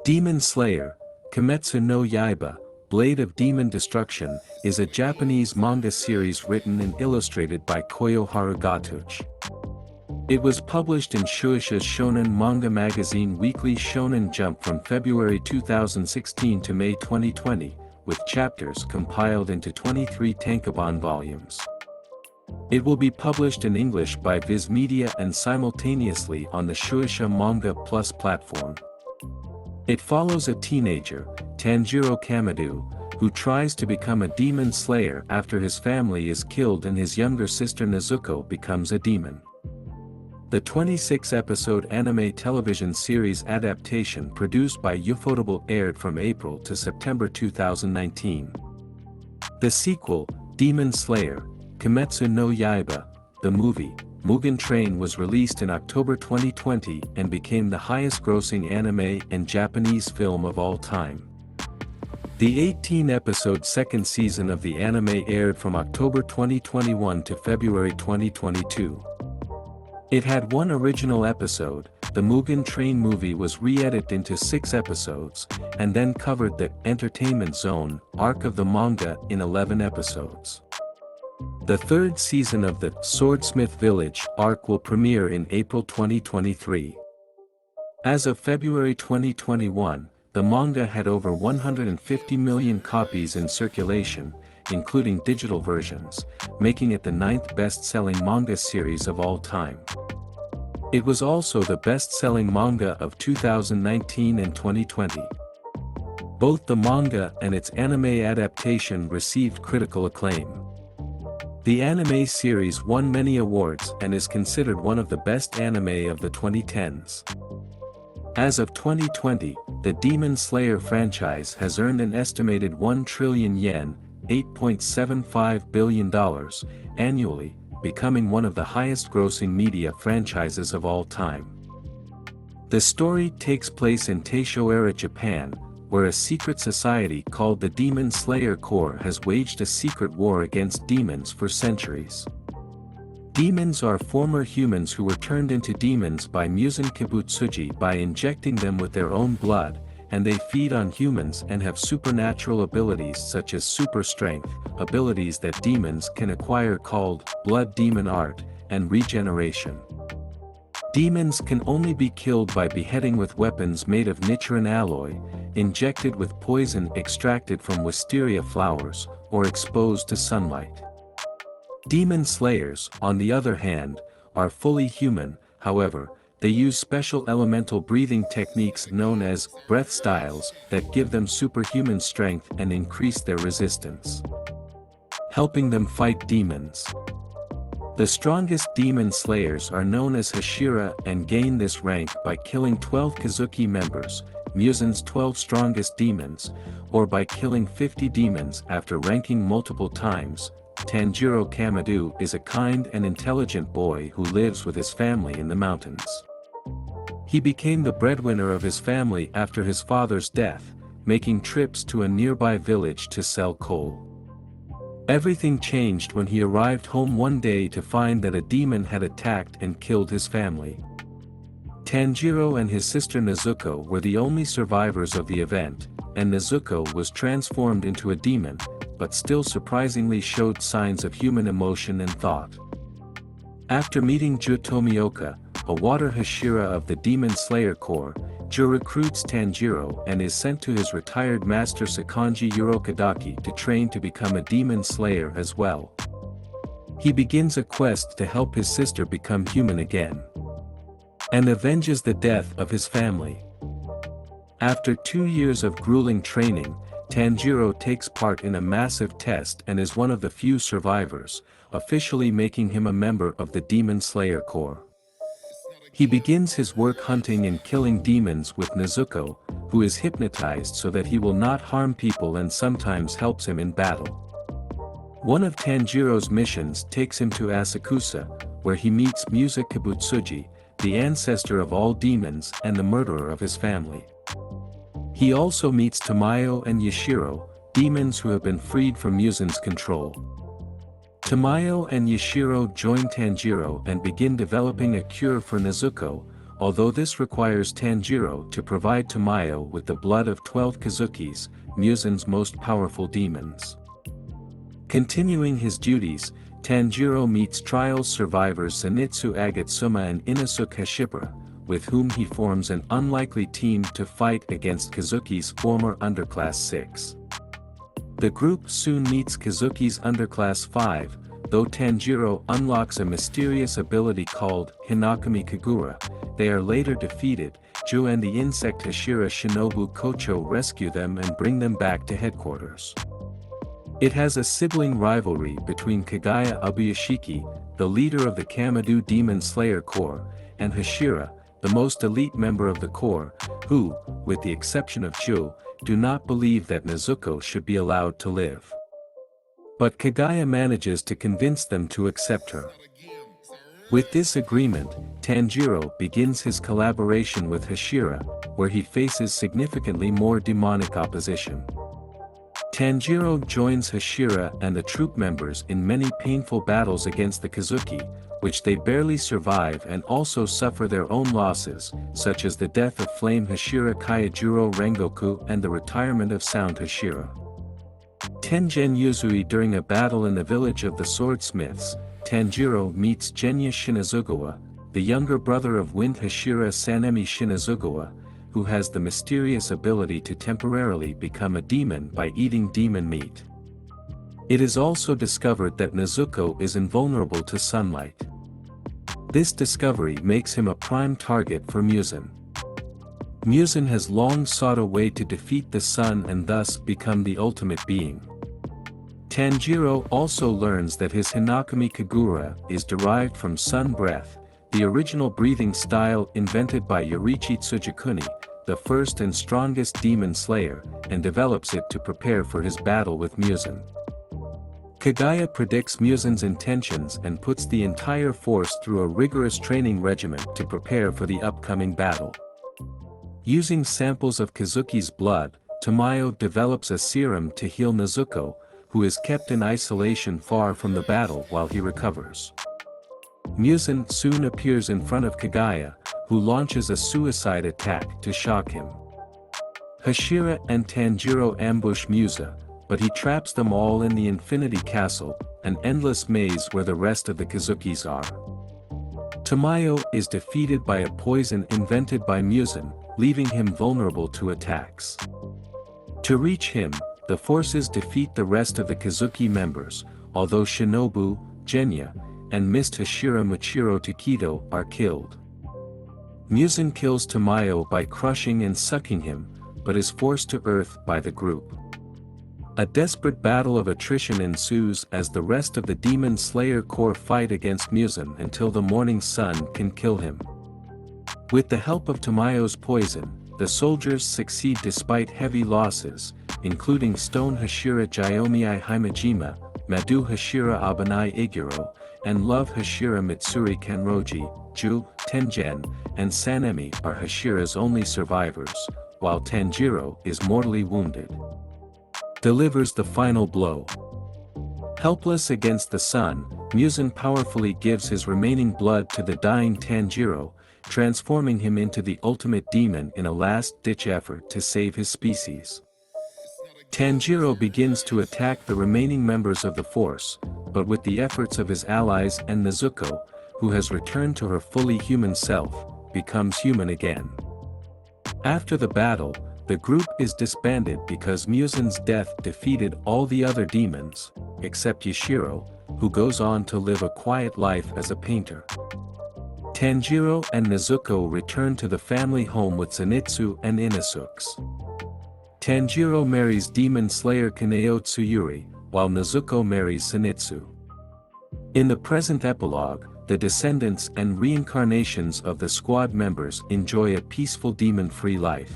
Demon Slayer, Kimetsu no Yaiba, Blade of Demon Destruction, is a Japanese manga series written and illustrated by Koyo Harugatouch. It was published in Shueisha's shonen manga magazine Weekly Shonen Jump from February 2016 to May 2020, with chapters compiled into 23 tankobon volumes. It will be published in English by Viz Media and simultaneously on the Shueisha Manga Plus platform. It follows a teenager, Tanjiro Kamado, who tries to become a demon slayer after his family is killed and his younger sister Nezuko becomes a demon. The 26-episode anime television series adaptation produced by Ufotable aired from April to September 2019. The sequel, Demon Slayer, Kimetsu no Yaiba, the movie, Mugen Train was released in October 2020 and became the highest-grossing anime and Japanese film of all time. The 18-episode second season of the anime aired from October 2021 to February 2022. It had one original episode. The Mugen Train movie was re-edited into 6 episodes, and then covered the Entertainment Zone arc of the manga in 11 episodes. The third season of the Swordsmith Village arc will premiere in April 2023. As of February 2021, the manga had over 150 million copies in circulation, including digital versions, making it the 9th best-selling manga series of all time. It was also the best-selling manga of 2019 and 2020. Both the manga and its anime adaptation received critical acclaim. The anime series won many awards and is considered one of the best anime of the 2010s. As of 2020, the Demon Slayer franchise has earned an estimated 1 trillion yen, $8.75 billion, annually, becoming one of the highest-grossing media franchises of all time. The story takes place in Taisho-era Japan, where a secret society called the Demon Slayer Corps has waged a secret war against demons for centuries. Demons are former humans who were turned into demons by Muzan Kibutsuji by injecting them with their own blood, and they feed on humans and have supernatural abilities such as super strength, abilities that demons can acquire called blood demon art, and regeneration. Demons can only be killed by beheading with weapons made of nichiren alloy, injected with poison extracted from wisteria flowers, or exposed to sunlight. Demon slayers, on the other hand, are fully human. However, they use special elemental breathing techniques known as breath styles that give them superhuman strength and increase their resistance, helping them fight demons. The strongest demon slayers are known as Hashira and gain this rank by killing 12 Kazuki members, Muzan's 12 strongest demons, or by killing 50 demons after ranking multiple times. Tanjiro Kamado is a kind and intelligent boy who lives with his family in the mountains. He became the breadwinner of his family after his father's death, making trips to a nearby village to sell coal. Everything changed when he arrived home one day to find that a demon had attacked and killed his family. Tanjiro and his sister Nezuko were the only survivors of the event, and Nezuko was transformed into a demon, but still surprisingly showed signs of human emotion and thought. After meeting Ju Tomioka, a water Hashira of the Demon Slayer Corps, Ju recruits Tanjiro and is sent to his retired master Sakonji Urokadaki to train to become a demon slayer as well. He begins a quest to help his sister become human again, and avenges the death of his family. After 2 years of grueling training, Tanjiro takes part in a massive test and is one of the few survivors, officially making him a member of the Demon Slayer Corps. He begins his work hunting and killing demons with Nezuko, who is hypnotized so that he will not harm people and sometimes helps him in battle. One of Tanjiro's missions takes him to Asakusa, where he meets Musa Kibutsuji, the ancestor of all demons and the murderer of his family. He also meets Tamayo and Yashiro, demons who have been freed from Muzan's control. Tamayo and Yashiro join Tanjiro and begin developing a cure for Nezuko, although this requires Tanjiro to provide Tamayo with the blood of 12 Kazukis, Musen's most powerful demons. Continuing his duties, Tanjiro meets trials survivors Zenitsu Agatsuma and Inosuke Hashibara, with whom he forms an unlikely team to fight against Kazuki's former Underclass 6. The group soon meets Kazuki's Underclass 5, though Tanjiro unlocks a mysterious ability called Hinakami Kagura. They are later defeated. Ju and the insect Hashira Shinobu Kocho rescue them and bring them back to headquarters. It has a sibling rivalry between Kagaya Ubuyashiki, the leader of the Kamadu Demon Slayer Corps, and Hashira, the most elite member of the Corps, who, with the exception of Ju, do not believe that Nezuko should be allowed to live. But Kagaya manages to convince them to accept her. With this agreement, Tanjiro begins his collaboration with Hashira, where he faces significantly more demonic opposition. Tanjiro joins Hashira and the troop members in many painful battles against the Kazuki, which they barely survive and also suffer their own losses, such as the death of Flame Hashira Kaijuro Rengoku and the retirement of Sound Hashira. Tengen Yuzui. During a battle in the village of the swordsmiths, Tanjiro meets Genya Shinazugawa, the younger brother of Wind Hashira Sanemi Shinazugawa, who has the mysterious ability to temporarily become a demon by eating demon meat. It is also discovered that Nezuko is invulnerable to sunlight. This discovery makes him a prime target for Musen. Musen has long sought a way to defeat the sun and thus become the ultimate being. Tanjiro also learns that his Hinakami Kagura is derived from sun breath, the original breathing style invented by Yorichi Tsujikuni, the first and strongest demon slayer, and develops it to prepare for his battle with Musen. Kagaya predicts Musen's intentions and puts the entire force through a rigorous training regimen to prepare for the upcoming battle. Using samples of Kazuki's blood, Tamayo develops a serum to heal Nezuko, who is kept in isolation far from the battle while he recovers. Musen soon appears in front of Kagaya, who launches a suicide attack to shock him. Hashira and Tanjiro ambush Musa, but he traps them all in the Infinity Castle, an endless maze where the rest of the Kazukis are. Tamayo is defeated by a poison invented by Musen, leaving him vulnerable to attacks. To reach him, the forces defeat the rest of the Kazuki members, although Shinobu, Genya, and Mist Hashira Michiro Takedo are killed. Musen kills Tamayo by crushing and sucking him, but is forced to earth by the group. A desperate battle of attrition ensues as the rest of the Demon Slayer Corps fight against Musen until the morning sun can kill him. With the help of Tamayo's poison, the soldiers succeed despite heavy losses, including Stone Hashira Jyomiai Himejima, Madu Hashira Abanai Iguro, and Love Hashira Mitsuri Kanroji. Ju, Tengen, and Sanemi are Hashira's only survivors, while Tanjiro is mortally wounded. Delivers the final blow. Helpless against the sun, Musen powerfully gives his remaining blood to the dying Tanjiro, transforming him into the ultimate demon in a last-ditch effort to save his species. Tanjiro begins to attack the remaining members of the force, but with the efforts of his allies and Nezuko, who has returned to her fully human self, becomes human again. After the battle, the group is disbanded because Musen's death defeated all the other demons, except Yashiro, who goes on to live a quiet life as a painter. Tanjiro and Nezuko return to the family home with Zenitsu and Inosuke. Tanjiro marries Demon Slayer Kaneo Tsuyuri, while Nezuko marries Zenitsu. In the present epilogue, the descendants and reincarnations of the squad members enjoy a peaceful demon-free life.